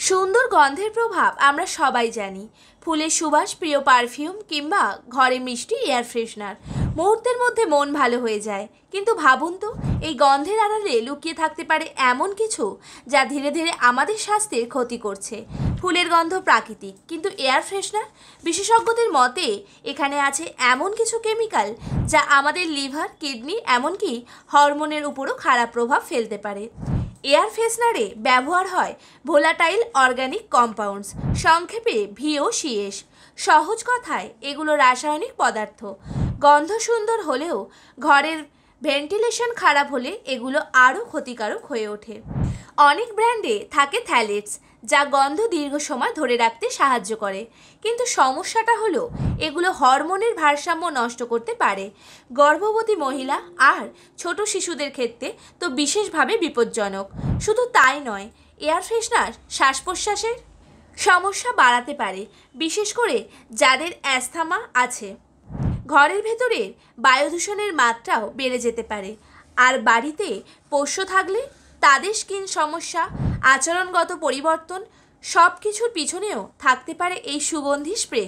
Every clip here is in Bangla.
সুন্দর গন্ধের প্রভাব আমরা সবাই জানি। ফুলের সুবাস, প্রিয় পারফিউম কিংবা ঘরে মিষ্টি এয়ার ফ্রেশনার মুহূর্তের মধ্যে মন ভালো হয়ে যায়। কিন্তু ভাবুন তো, এই গন্ধের আড়ালে লুকিয়ে থাকতে পারে এমন কিছু যা ধীরে ধীরে আমাদের স্বাস্থ্যের ক্ষতি করছে। ফুলের গন্ধ প্রাকৃতিক, কিন্তু এয়ার ফ্রেশনার বিশেষজ্ঞদের মতে এখানে আছে এমন কিছু কেমিক্যাল যা আমাদের লিভার, কিডনি এমনকি হরমোনের উপরও খারাপ প্রভাব ফেলতে পারে। এয়ার ফ্রেশনারে ব্যবহার হয় ভোলাটাইল অর্গানিক কম্পাউন্ডস, সংক্ষেপে VOCs। সহজ কথায় এগুলো রাসায়নিক পদার্থ। গন্ধ সুন্দর হলেও ঘরের ভেন্টিলেশন খারাপ হলে এগুলো আরও ক্ষতিকারক হয়ে ওঠে। অনেক ব্র্যান্ডে থাকে থ্যালেটস, যা গন্ধ দীর্ঘ সময় ধরে রাখতে সাহায্য করে, কিন্তু সমস্যাটা হলো এগুলো হরমোনের ভারসাম্য নষ্ট করতে পারে। গর্ভবতী মহিলা আর ছোট শিশুদের ক্ষেত্রে তো বিশেষভাবে বিপজ্জনক। শুধু তাই নয়, এয়ার ফ্রেশনার শ্বাস প্রশ্বাসের সমস্যা বাড়াতে পারে, বিশেষ করে যাদের অ্যাস্থমা আছে। ঘরের ভেতরে বায়ু দূষণের মাত্রাও বেড়ে যেতে পারে। আর বাড়িতে পোষ্য থাকলে তাদের স্কিন সমস্যা, আচরণগত পরিবর্তন সব কিছুর পিছনেও থাকতে পারে এই সুগন্ধি স্প্রে।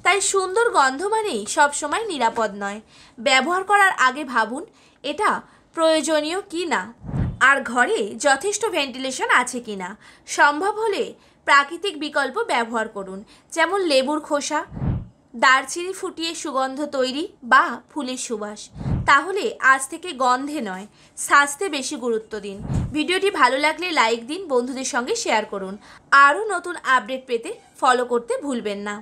তাই সুন্দর গন্ধ মানেই সবসময় নিরাপদ নয়। ব্যবহার করার আগে ভাবুন এটা প্রয়োজনীয় কি না, আর ঘরে যথেষ্ট ভেন্টিলেশন আছে কি না। সম্ভব হলে প্রাকৃতিক বিকল্প ব্যবহার করুন, যেমন লেবুর খোসা, দারচিনি ফুটিয়ে সুগন্ধ তৈরি বা ফুলের সুবাস। তাহলে আজ থেকে গন্ধে নয়, স্বাস্থ্যে বেশি গুরুত্ব দিন। ভিডিওটি ভালো লাগলে লাইক দিন, বন্ধুদের সঙ্গে শেয়ার করুন। আরও নতুন আপডেট পেতে ফলো করতে ভুলবেন না।